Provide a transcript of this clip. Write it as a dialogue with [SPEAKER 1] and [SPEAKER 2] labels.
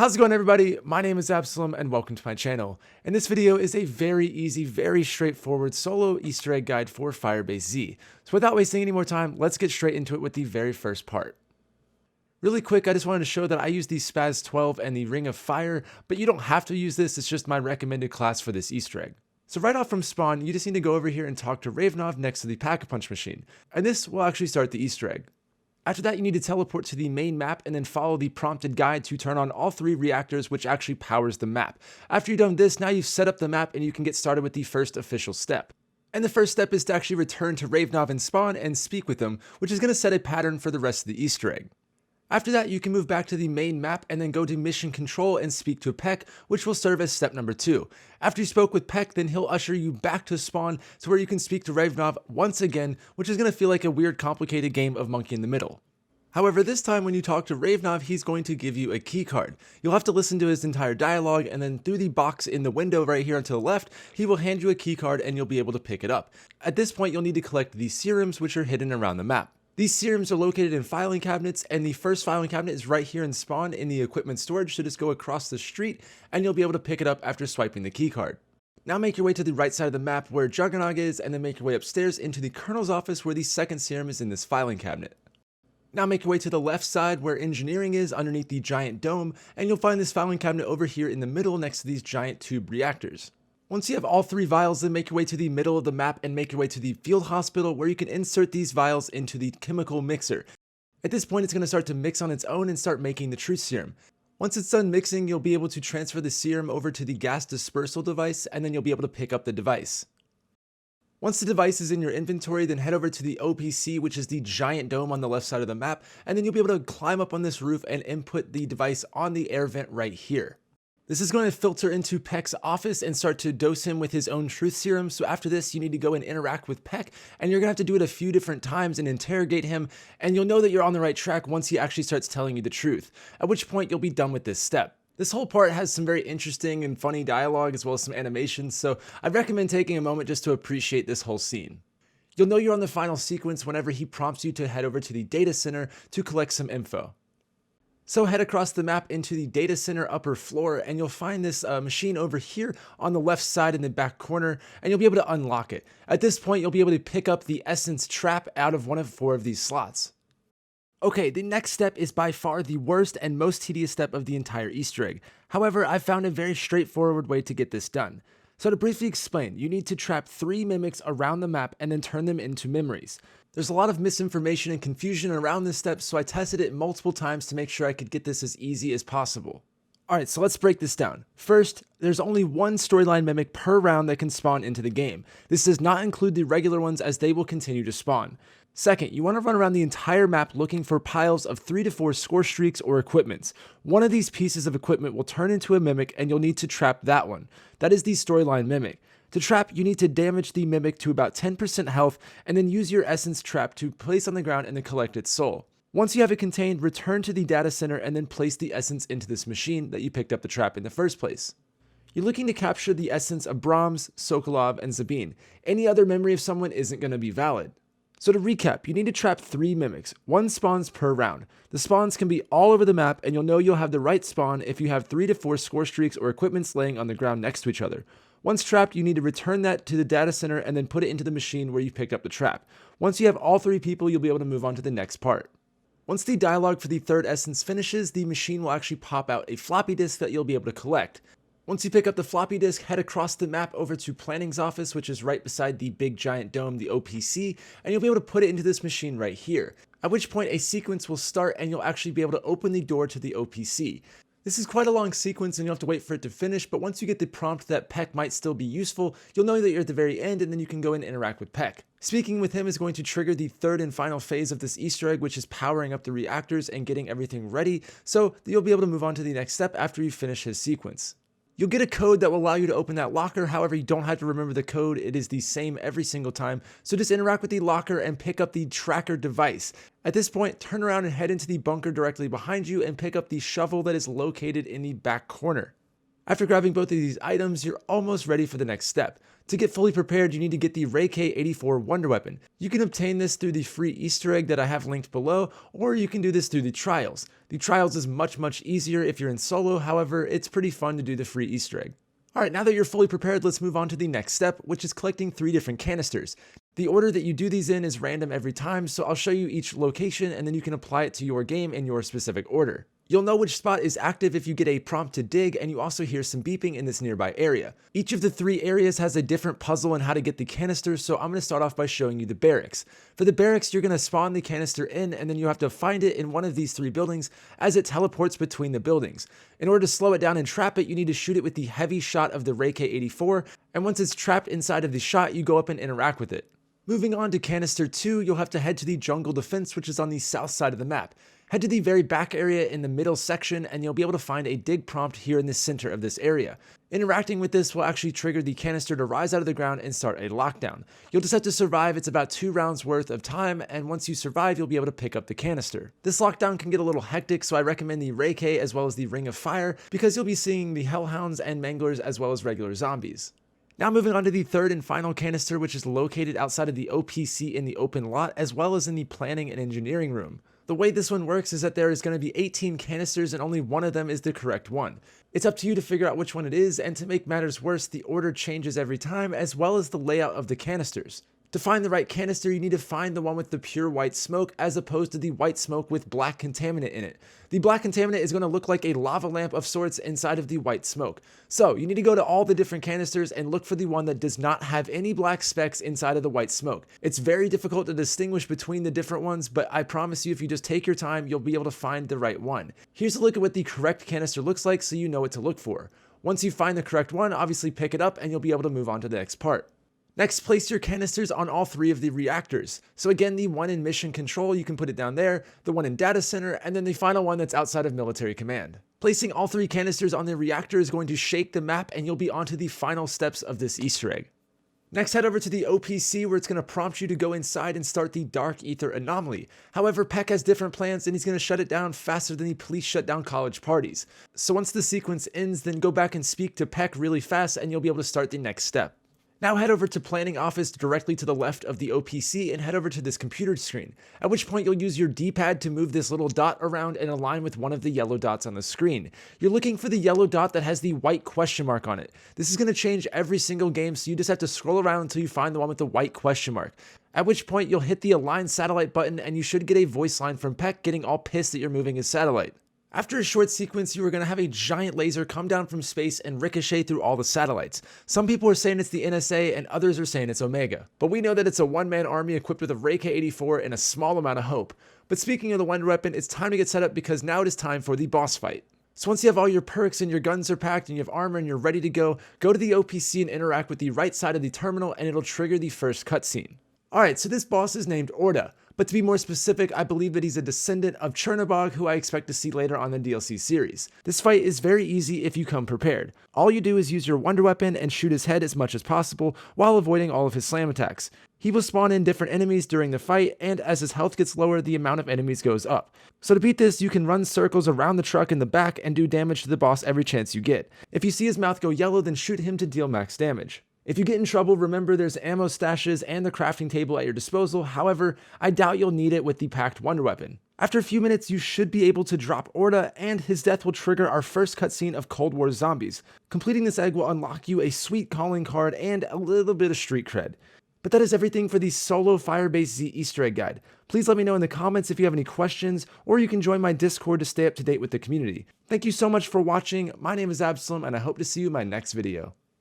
[SPEAKER 1] How's it going, everybody? My name is Absoulem and welcome to my channel. And this video is a very easy, very straightforward solo Easter egg guide for Firebase Z. So without wasting any more time, let's get straight into it with the very first part. Really quick, I just wanted to show that I use the Spaz 12 and the Ring of Fire, but you don't have to use this, it's just my recommended class for this Easter egg. So right off from spawn, you just need to go over here and talk to Ravenov next to the Pack-a-Punch machine, and this will actually start the Easter egg. After that, you need to teleport to the main map and then follow the prompted guide to turn on all 3 reactors, which actually powers the map. After you've done this, now you've set up the map and you can get started with the first official step. And the first step is to actually return to Ravenov in spawn and speak with him, which is going to set a pattern for the rest of the Easter egg. After that, you can move back to the main map and then go to mission control and speak to Peck, which will serve as step number 2. After you spoke with Peck, then he'll usher you back to spawn to where you can speak to Ravenov once again, which is going to feel like a weird complicated game of monkey in the middle. However, this time when you talk to Ravenov, he's going to give you a key card. You'll have to listen to his entire dialogue, and then through the box in the window right here to the left, he will hand you a key card and you'll be able to pick it up. At this point, you'll need to collect these serums, which are hidden around the map. These serums are located in filing cabinets, and the first filing cabinet is right here in spawn in the equipment storage, so just go across the street and you'll be able to pick it up after swiping the key card. Now make your way to the right side of the map where Juggernog is, and then make your way upstairs into the Colonel's office where the second serum is in this filing cabinet. Now make your way to the left side where engineering is underneath the giant dome, and you'll find this filing cabinet over here in the middle next to these giant tube reactors. Once you have all 3 vials, then make your way to the middle of the map and make your way to the field hospital where you can insert these vials into the chemical mixer. At this point, it's going to start to mix on its own and start making the truth serum. Once it's done mixing, you'll be able to transfer the serum over to the gas dispersal device, and then you'll be able to pick up the device. Once the device is in your inventory, then head over to the OPC, which is the giant dome on the left side of the map, and then you'll be able to climb up on this roof and input the device on the air vent right here. This is going to filter into Peck's office and start to dose him with his own truth serum. So after this, you need to go and interact with Peck, and you're going to have to do it a few different times and interrogate him, and you'll know that you're on the right track once he actually starts telling you the truth, at which point you'll be done with this step. This whole part has some very interesting and funny dialogue as well as some animations, so I'd recommend taking a moment just to appreciate this whole scene. You'll know you're on the final sequence whenever he prompts you to head over to the data center to collect some info. So head across the map into the data center upper floor, and you'll find this machine over here on the left side in the back corner, and you'll be able to unlock it. At this point, you'll be able to pick up the essence trap out of one of 4 of these slots. Okay, the next step is by far the worst and most tedious step of the entire Easter egg. However, I've found a very straightforward way to get this done. So to briefly explain, you need to trap 3 mimics around the map and then turn them into memories. There's a lot of misinformation and confusion around this step, so I tested it multiple times to make sure I could get this as easy as possible. Alright, so let's break this down. First, there's only 1 storyline mimic per round that can spawn into the game. This does not include the regular ones as they will continue to spawn. Second, you want to run around the entire map looking for piles of 3 to 4 score streaks or equipments. One of these pieces of equipment will turn into a mimic and you'll need to trap that one. That is the storyline mimic. To trap, you need to damage the mimic to about 10% health and then use your essence trap to place on the ground and then collect its soul. Once you have it contained, return to the data center and then place the essence into this machine that you picked up the trap in the first place. You're looking to capture the essence of Brahms, Sokolov, and Zabin. Any other memory of someone isn't going to be valid. So to recap, you need to trap 3 mimics, 1 spawns per round. The spawns can be all over the map, and you'll know you'll have the right spawn if you have 3 to 4 score streaks or equipments laying on the ground next to each other. Once trapped, you need to return that to the data center and then put it into the machine where you picked up the trap. Once you have all 3 people, you'll be able to move on to the next part. Once the dialogue for the third essence finishes, the machine will actually pop out a floppy disk that you'll be able to collect. Once you pick up the floppy disk, head across the map over to Planning's office, which is right beside the big giant dome, the OPC, and you'll be able to put it into this machine right here. At which point a sequence will start and you'll actually be able to open the door to the OPC. This is quite a long sequence and you'll have to wait for it to finish, but once you get the prompt that Peck might still be useful, you'll know that you're at the very end and then you can go and interact with Peck. Speaking with him is going to trigger the third and final phase of this Easter egg, which is powering up the reactors and getting everything ready, so you'll be able to move on to the next step after you finish his sequence. You'll get a code that will allow you to open that locker, however you don't have to remember the code, it is the same every single time, so just interact with the locker and pick up the tracker device. At this point, turn around and head into the bunker directly behind you and pick up the shovel that is located in the back corner. After grabbing both of these items, you're almost ready for the next step. To get fully prepared, you need to get the ricochet 84 Wonder Weapon. You can obtain this through the free Easter egg that I have linked below, or you can do this through the trials. The trials is much easier if you're in solo, however, it's pretty fun to do the free Easter egg. Alright, now that you're fully prepared, let's move on to the next step, which is collecting 3 different canisters. The order that you do these in is random every time, so I'll show you each location and then you can apply it to your game in your specific order. You'll know which spot is active if you get a prompt to dig, and you also hear some beeping in this nearby area. Each of the 3 areas has a different puzzle on how to get the canisters, so I'm going to start off by showing you the barracks. For the barracks, you're going to spawn the canister in, and then you have to find it in one of these 3 buildings as it teleports between the buildings. In order to slow it down and trap it, you need to shoot it with the heavy shot of the ricochet 84, and once it's trapped inside of the shot, you go up and interact with it. Moving on to canister 2, you'll have to head to the jungle defense, which is on the south side of the map. Head to the very back area in the middle section and you'll be able to find a dig prompt here in the center of this area. Interacting with this will actually trigger the canister to rise out of the ground and start a lockdown. You'll just have to survive, it's about 2 rounds worth of time, and once you survive you'll be able to pick up the canister. This lockdown can get a little hectic, so I recommend the ricochet as well as the ring of fire because you'll be seeing the hellhounds and manglers as well as regular zombies. Now moving on to the third and final canister, which is located outside of the OPC in the open lot as well as in the planning and engineering room. The way this one works is that there is going to be 18 canisters and only one of them is the correct one. It's up to you to figure out which one it is, and to make matters worse, the order changes every time as well as the layout of the canisters. To find the right canister, you need to find the one with the pure white smoke as opposed to the white smoke with black contaminant in it. The black contaminant is going to look like a lava lamp of sorts inside of the white smoke. So you need to go to all the different canisters and look for the one that does not have any black specks inside of the white smoke. It's very difficult to distinguish between the different ones, but I promise you if you just take your time, you'll be able to find the right one. Here's a look at what the correct canister looks like so you know what to look for. Once you find the correct one, obviously pick it up and you'll be able to move on to the next part. Next, place your canisters on all 3 of the reactors. So again, the one in mission control, you can put it down there, the one in data center, and then the final one that's outside of military command. Placing all 3 canisters on the reactor is going to shake the map and you'll be onto the final steps of this Easter egg. Next, head over to the OPC where it's going to prompt you to go inside and start the Dark Ether Anomaly. However, Peck has different plans and he's going to shut it down faster than the police shut down college parties. So once the sequence ends, then go back and speak to Peck really fast and you'll be able to start the next step. Now head over to Planning Office directly to the left of the OPC and head over to this computer screen, at which point you'll use your D-pad to move this little dot around and align with one of the yellow dots on the screen. You're looking for the yellow dot that has the white question mark on it. This is going to change every single game, so you just have to scroll around until you find the one with the white question mark. At which point you'll hit the Align Satellite button and you should get a voice line from Peck getting all pissed that you're moving his satellite. After a short sequence, you are going to have a giant laser come down from space and ricochet through all the satellites. Some people are saying it's the NSA and others are saying it's Omega. But we know that it's a one-man army equipped with a ricochet 84 and a small amount of hope. But speaking of the Wonder Weapon, it's time to get set up because now it is time for the boss fight. So once you have all your perks and your guns are packed and you have armor and you're ready to go to the OPC and interact with the right side of the terminal and it'll trigger the first cutscene. Alright, so this boss is named Orda. But to be more specific, I believe that he's a descendant of Chernobog, who I expect to see later on the DLC series. This fight is very easy if you come prepared. All you do is use your Wonder Weapon and shoot his head as much as possible while avoiding all of his slam attacks. He will spawn in different enemies during the fight, and as his health gets lower, the amount of enemies goes up. So to beat this, you can run circles around the truck in the back and do damage to the boss every chance you get. If you see his mouth go yellow, then shoot him to deal max damage. If you get in trouble, remember there's ammo stashes and the crafting table at your disposal. However, I doubt you'll need it with the packed Wonder Weapon. After a few minutes, you should be able to drop Orda, and his death will trigger our first cutscene of Cold War Zombies. Completing this egg will unlock you a sweet calling card and a little bit of street cred. But that is everything for the solo Firebase Z Easter egg guide. Please let me know in the comments if you have any questions, or you can join my Discord to stay up to date with the community. Thank you so much for watching. My name is Absoulem, and I hope to see you in my next video.